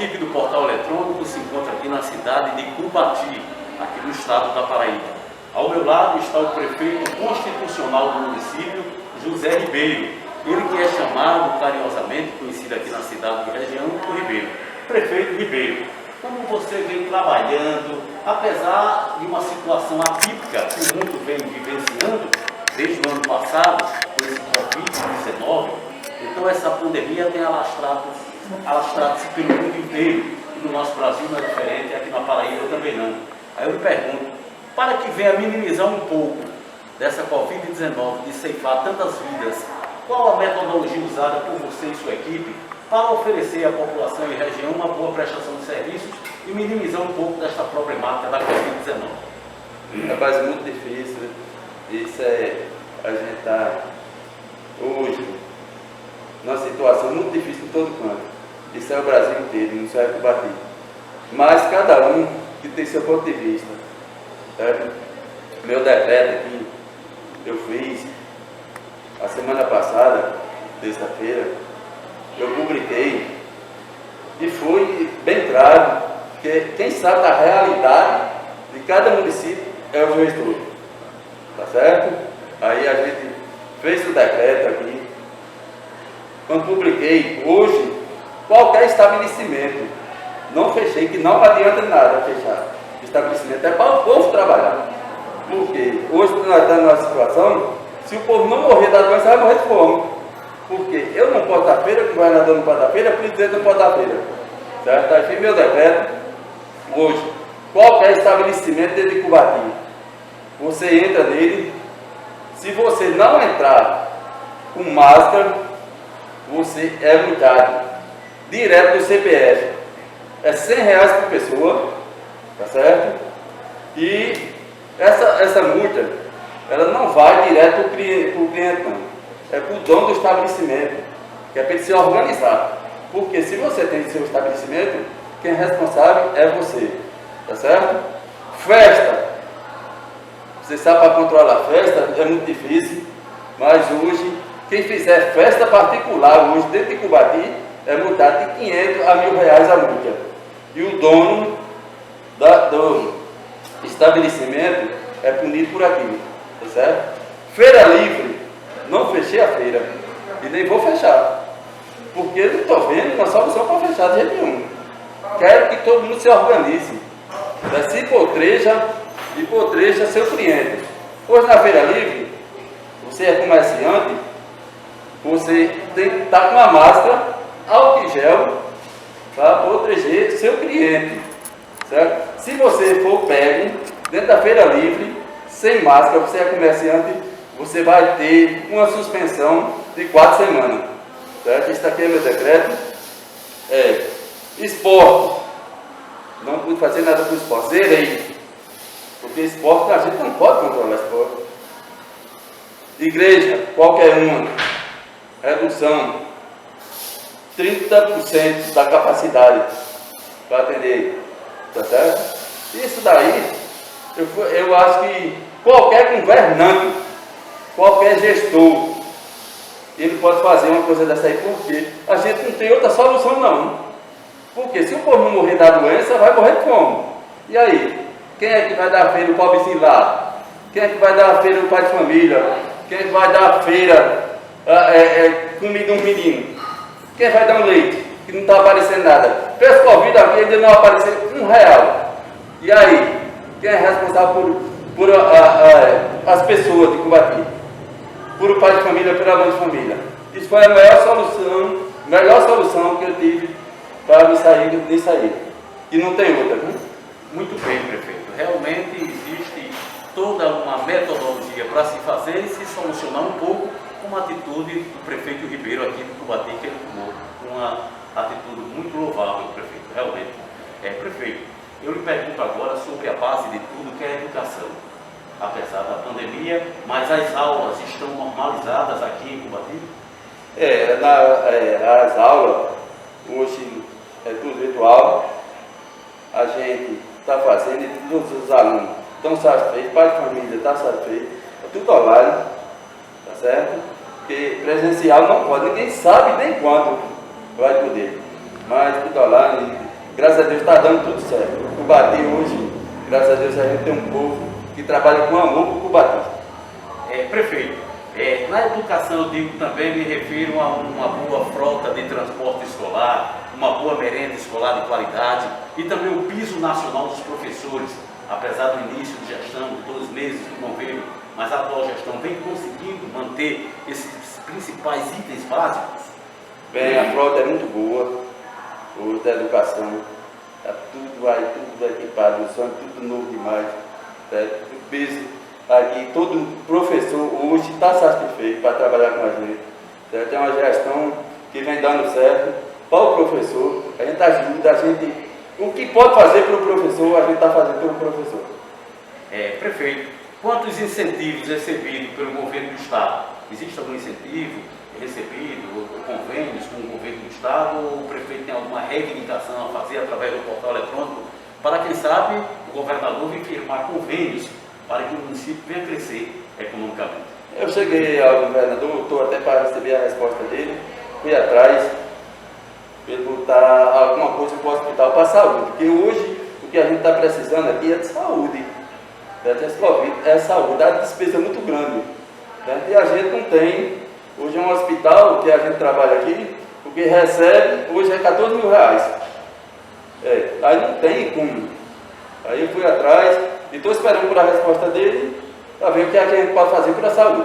equipe do Portal Eletrônico se encontra aqui na cidade de Cubati, aqui no estado da Paraíba. Ao meu lado está o prefeito constitucional do município, José Ribeiro. Ele que é chamado carinhosamente, conhecido aqui na cidade e região, por Ribeiro. Prefeito Ribeiro, como você vem trabalhando, apesar de uma situação atípica que o mundo vem vivenciando desde o ano passado, com esse Covid-19, então essa pandemia tem alastrado pelo mundo inteiro, e no nosso Brasil não é diferente, aqui na Paraíba também não. Aí eu me pergunto, para que venha minimizar um pouco dessa Covid-19, de ceifar tantas vidas, qual a metodologia usada por você e sua equipe para oferecer à população e região uma boa prestação de serviços e minimizar um pouco desta problemática da Covid-19? Rapaz, é muito difícil. Isso é, a gente está hoje numa situação muito difícil em todo canto. Isso é o Brasil inteiro, não só é Cubati. Mas cada um que tem seu ponto de vista. Certo? Meu decreto aqui, eu fiz a semana passada, terça-feira, eu publiquei e fui bem claro que quem sabe da realidade de cada município é o gestor. Tá certo? Aí a gente fez o decreto aqui. Quando publiquei, hoje, qualquer estabelecimento, não fechei, que não adianta nada fechar. Estabelecimento é para o povo trabalhar. Porque hoje nós estamos numa situação, se o povo não morrer da doença, vai morrer de fome. Porque eu não posso dar feira, o governador não pode dar feira, o presidente não pode dar feira. Certo? Aí fiz meu decreto. Hoje, qualquer estabelecimento dentro de Cubati, você entra nele. Se você não entrar com máscara, você é multado direto do CPF. É R$100 por pessoa, tá certo? E essa multa, ela não vai direto para o cliente, não. É para o dono do estabelecimento, que é para ele se organizar. Porque se você tem seu estabelecimento, quem é responsável é você, tá certo? Festa. Você sabe, para controlar a festa é muito difícil, mas hoje, quem fizer festa particular hoje dentro de Cubati, é multado de R$500 a R$1.000 a multa. E o dono do estabelecimento é punido por aquilo, tá certo? Feira livre, não fechei a feira e nem vou fechar, porque eu não estou vendo uma solução para fechar de jeito nenhum. Quero que todo mundo se organize, se potreja e potreja seu cliente. Hoje na feira livre, você é comerciante, você tem que estar com uma máscara, álcool em gel, para proteger seu cliente, certo? Se você for pego dentro da feira livre, sem máscara, você é comerciante, você vai ter uma suspensão de 4 semanas, certo? Isso aqui é meu decreto. Esporte, não pude fazer nada com esporte, zerei, porque esporte a gente não pode controlar esporte. Igreja, qualquer uma, redução 30% da capacidade para atender, tá certo? Isso daí, eu acho que qualquer governante, qualquer gestor, ele pode fazer uma coisa dessa aí, porque a gente não tem outra solução não. Porque se o povo não morrer da doença, vai morrer de fome. E aí? Quem é que vai dar a feira o pobrezinho lá? Quem é que vai dar a feira o pai de família? Quem é que vai dar a feira comida um menino? Quem vai dar um leite? Que não está aparecendo nada. Fez Covid aqui, ainda não apareceu R$1. E aí? Quem é responsável por as pessoas de Cubati? Por o pai de família, pela mãe de família? Isso foi a melhor solução que eu tive para me sair disso aí. E não tem outra, viu? Muito bem, prefeito. Realmente existe toda uma metodologia para se fazer e se solucionar um pouco com uma atitude do prefeito Ribeiro aqui do Cubati, que ele tomou uma atitude muito louvável, prefeito, realmente. Prefeito, eu lhe pergunto agora sobre a base de tudo, que é a educação. Apesar da pandemia, mas as aulas estão normalizadas aqui em Cubati? As aulas, hoje é tudo virtual, a gente está fazendo e todos os alunos estão satisfeitos, pai de família está satisfeito, é tudo online, tá certo? Porque presencial não pode, ninguém sabe nem quando vai poder, mas tudo online, graças a Deus está dando tudo certo. Cubati hoje, graças a Deus a gente tem um povo que trabalha com amor para o Cubati. Prefeito, na educação eu digo também, me refiro a uma boa frota de transporte escolar, uma boa merenda escolar de qualidade e também o piso nacional dos professores, apesar do início de gestão de 2 meses do governo, mas a atual gestão vem conseguindo manter esses principais itens básicos? Bem, a frota é muito boa, hoje da educação, está tudo aí, tudo equipado, só tudo novo demais. O piso aqui, todo professor hoje está satisfeito para trabalhar com a gente. Tem uma gestão que vem dando certo para o professor, a gente ajuda, o que pode fazer para o professor, a gente está fazendo pelo professor. Prefeito, quantos incentivos recebidos pelo governo do Estado? Existe algum incentivo recebido, ou convênios com o governo do Estado, ou o prefeito tem alguma reivindicação a fazer através do portal eletrônico para, quem sabe, o governador vir firmar convênios para que o município venha crescer economicamente? Eu cheguei ao governador, estou até para receber a resposta dele, fui atrás, perguntar alguma coisa para o hospital, para a saúde, porque hoje o que a gente está precisando aqui é de saúde, é saúde, a despesa é muito grande, né? E a gente não tem, hoje é um hospital que a gente trabalha aqui, o que recebe hoje é 14 mil reais, aí não tem como, aí eu fui atrás e estou esperando por a resposta dele, para ver o que a gente pode fazer para a saúde.